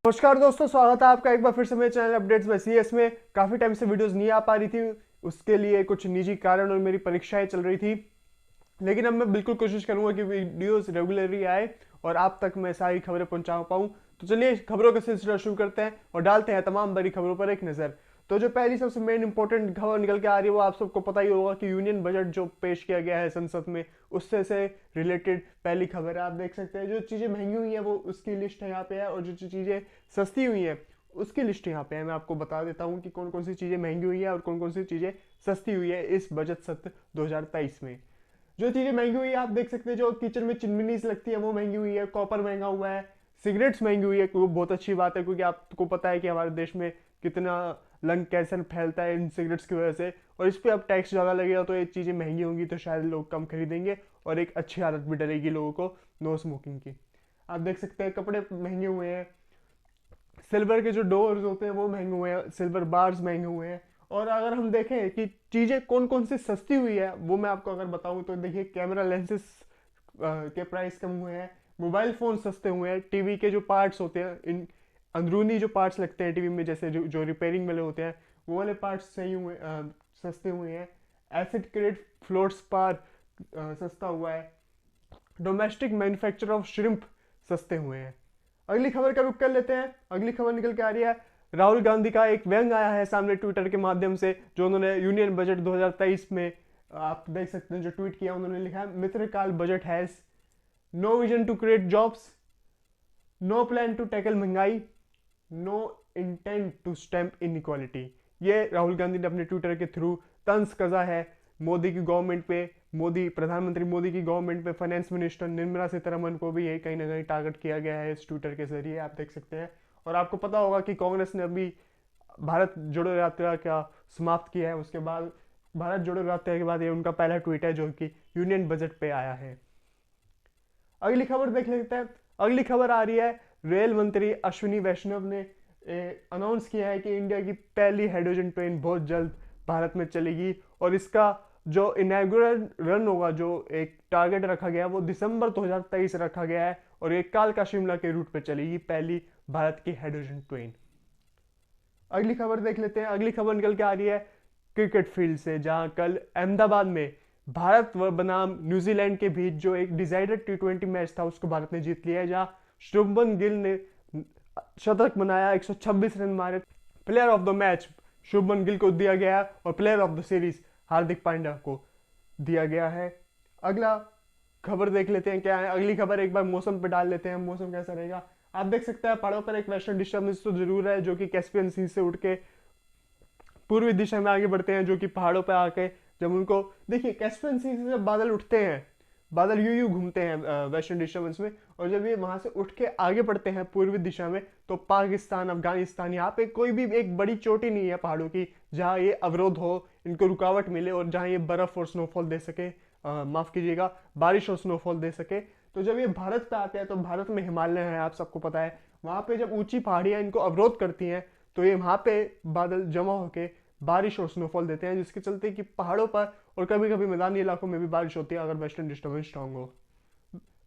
नमस्कार दोस्तों, स्वागत है आपका एक बार फिर से मेरे चैनल अपडेट्स में। सीएस में काफ़ी टाइम से वीडियोस नहीं आ पा रही थी, उसके लिए कुछ निजी कारण और मेरी परीक्षाएं चल रही थी। लेकिन अब मैं बिल्कुल कोशिश करूंगा कि वीडियोस रेगुलरली आए और आप तक मैं सारी खबरें पहुंचा पाऊं। तो चलिए खबरों का सिलसिला शुरू करते हैं और डालते हैं तमाम बड़ी खबरों पर एक नज़र। तो जो पहली सबसे मेन इंपॉर्टेंट खबर निकल के आ रही है वो आप सबको पता ही होगा कि यूनियन बजट जो पेश किया गया है संसद में, उससे से रिलेटेड पहली खबर है। आप देख सकते हैं जो चीज़ें महंगी हुई हैं वो उसकी लिस्ट है यहाँ पे है, और जो चीज़ें सस्ती हुई हैं उसकी लिस्ट यहाँ पे है। मैं आपको बता देता हूँ कि कौन कौन सी चीज़ें महंगी हुई है और कौन कौन सी चीज़ें सस्ती हुई है इस बजट सत्र 2023 में। जो चीज़ें महंगी हुई है आप देख सकते हैं, जो किचन में चिमनीज लगती है वो महंगी हुई है, कॉपर महंगा हुआ है, सिगरेट्स महंगी हुई है। वो बहुत अच्छी बात है क्योंकि आपको पता है कि हमारे देश में कितना लंग कैंसर फैलता है इन सिगरेट्स की वजह से, और इस पर अब टैक्स ज़्यादा लगेगा तो ये चीज़ें महंगी होंगी तो शायद लोग कम खरीदेंगे और एक अच्छी आदत भी डलेगी लोगों को नो स्मोकिंग की। आप देख सकते हैं कपड़े महंगे हुए हैं, सिल्वर के जो डोर्स होते हैं वो महंगे हुए हैं, सिल्वर बार्स महंगे हुए हैं। और अगर हम देखें कि चीज़ें कौन कौन सी सस्ती हुई है वो मैं आपको अगर बताऊं तो देखिए, कैमरा लेंसेज के प्राइस कम हुए हैं, मोबाइल फ़ोन सस्ते हुए हैं, टीवी के जो पार्ट्स होते हैं, इन अंदरूनी जो पार्ट्स लगते हैं टीवी में, जैसे जो रिपेयरिंग वाले होते हैं वो वाले पार्ट्स सही हुए सस्ते हुए हैं। एसिड क्रेट फ्लोर स्पार सस्ता हुआ है। डोमेस्टिक मैन्युफैक्चर ऑफ श्रिम्प सस्ते हुए हैं। अगली खबर का रुख कर लेते हैं। अगली खबर निकल के आ रही है, राहुल गांधी का एक व्यंग आया है सामने ट्विटर के माध्यम से, जो उन्होंने यूनियन बजट 2023 में, आप देख सकते हैं जो ट्वीट किया उन्होंने लिखा है, मित्रकाल budget has no vision to create jobs, no plan to tackle महंगाई, no intent to stamp inequality. ये राहुल गांधी ने अपने ट्विटर के थ्रू तंज कसा है मोदी की गवर्नमेंट पे, मोदी प्रधानमंत्री मोदी की गवर्नमेंट पे। फाइनेंस मिनिस्टर निर्मला सीतारमन को भी यही कहीं ना कहीं टारगेट किया गया है इस ट्विटर के जरिए, आप देख सकते हैं। और आपको पता होगा कि कांग्रेस ने अभी भारत जोड़ो यात्रा का समाप्त किया है, उसके बाद भारत जोड़ो यात्रा के बाद ये उनका पहला ट्वीट है जो कि यूनियन बजट पे आया है। अगली खबर देख लेते हैं। अगली खबर आ रही है, रेल मंत्री अश्विनी वैष्णव ने अनाउंस किया है कि इंडिया की पहली हाइड्रोजन ट्रेन बहुत जल्द भारत में चलेगी, और इसका जो इनॉग्रेशन रन होगा, जो एक टारगेट रखा गया है वो दिसंबर 2023 रखा गया है, और ये कालका शिमला के रूट पे चलेगी पहली भारत की हाइड्रोजन ट्रेन। अगली खबर देख लेते हैं। अगली खबर निकल के आ रही है क्रिकेट फील्ड से, जहां कल अहमदाबाद में भारत व बनाम न्यूजीलैंड के बीच जो एक डिसाइडेड T20 मैच था उसको भारत ने जीत लिया है, जहां शुभमन गिल ने शतक बनाया, 126 रन मारे। Player of the match Shubman Gill को दिया गया और player of the series Hardik Pandya को दिया गया है। अगला खबर देख लेते हैं क्या है। अगली खबर एक बार मौसम पे डाल लेते हैं, मौसम कैसा रहेगा। आप देख सकते हैं पहाड़ों पर एक वेस्टर्न डिस्टर्बेंस तो जरूर है, जो कि कैस्पियन सी से उठ के पूर्वी दिशा में आगे बढ़ते हैं, जो कि पहाड़ों पर आके जब उनको देखिए, कैस्पियन सी से जब बादल उठते हैं, बादल यूं घूमते हैं वेस्टर्न डिस्टर्बेंस में, और जब ये वहां से उठ के आगे बढ़ते हैं पूर्वी दिशा में, तो पाकिस्तान, अफगानिस्तान, यहाँ पे कोई भी एक बड़ी चोटी नहीं है पहाड़ों की जहाँ ये अवरोध हो, इनको रुकावट मिले और जहाँ ये बर्फ और स्नोफॉल दे सके, माफ कीजिएगा, बारिश और स्नोफॉल दे सके। तो जब ये भारत पे आते हैं तो भारत में हिमालय है, आप सबको पता है, वहां पे जब ऊंची पहाड़ियां इनको अवरोध करती हैं तो ये वहां पे बादल जमा होके बारिश और स्नोफॉल देते हैं, जिसके चलते कि पहाड़ों पर और कभी कभी मैदानी इलाकों में भी बारिश होती है अगर वेस्टर्न डिस्टर्बेंस स्ट्रांग हो।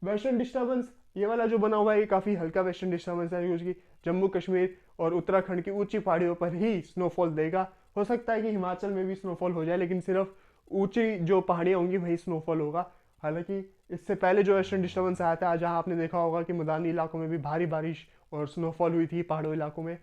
वेस्टर्न डिस्टर्बेंस ये वाला जो बना हुआ है ये काफ़ी हल्का वेस्टर्न डिस्टर्बेंस है, क्योंकि जम्मू कश्मीर और उत्तराखंड की ऊंची पहाड़ियों पर ही स्नोफॉल देगा। हो सकता है कि हिमाचल में भी स्नोफॉल हो जाए, लेकिन सिर्फ ऊंची जो पहाड़ियाँ होंगी वही स्नोफॉल होगा। हालांकि इससे पहले जो वेस्टर्न डिस्टर्बेंस आया था, जहाँ आपने देखा होगा कि मैदानी इलाकों में भी भारी बारिश और स्नोफॉल हुई थी पहाड़ों इलाकों में,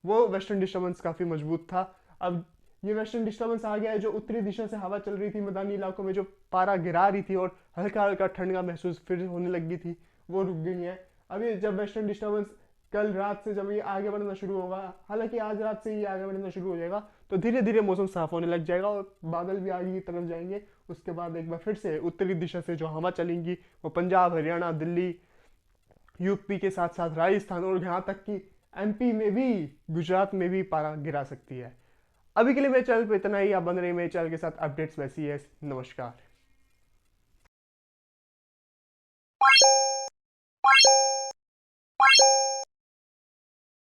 वो वेस्टर्न डिस्टर्बेंस काफ़ी मजबूत था। अब ये वेस्टर्न डिस्टर्बेंस आ गया है, जो उत्तरी दिशा से हवा चल रही थी मैदानी इलाकों में, जो पारा गिरा रही थी और हल्का हल्का ठंड का महसूस फिर होने लगी थी, वो रुक गई है। अब ये जब वेस्टर्न डिस्टर्बेंस कल रात से जब ये आगे बढ़ना शुरू होगा, हालांकि आज रात से ही आगे बढ़ना शुरू हो जाएगा, तो धीरे धीरे मौसम साफ होने लग जाएगा और बादल भी आगे की तरफ जाएंगे। उसके बाद एक बार फिर से उत्तरी दिशा से जो हवा चलेंगी वो पंजाब, हरियाणा, दिल्ली, यूपी के साथ साथ राजस्थान और यहाँ तक कि एमपी में भी, गुजरात में भी पारा गिरा सकती है। अभी के लिए मेरे चैनल पे इतना ही। आप बन रहे मेरे चैनल के साथ अपडेट्स वैसी है। नमस्कार।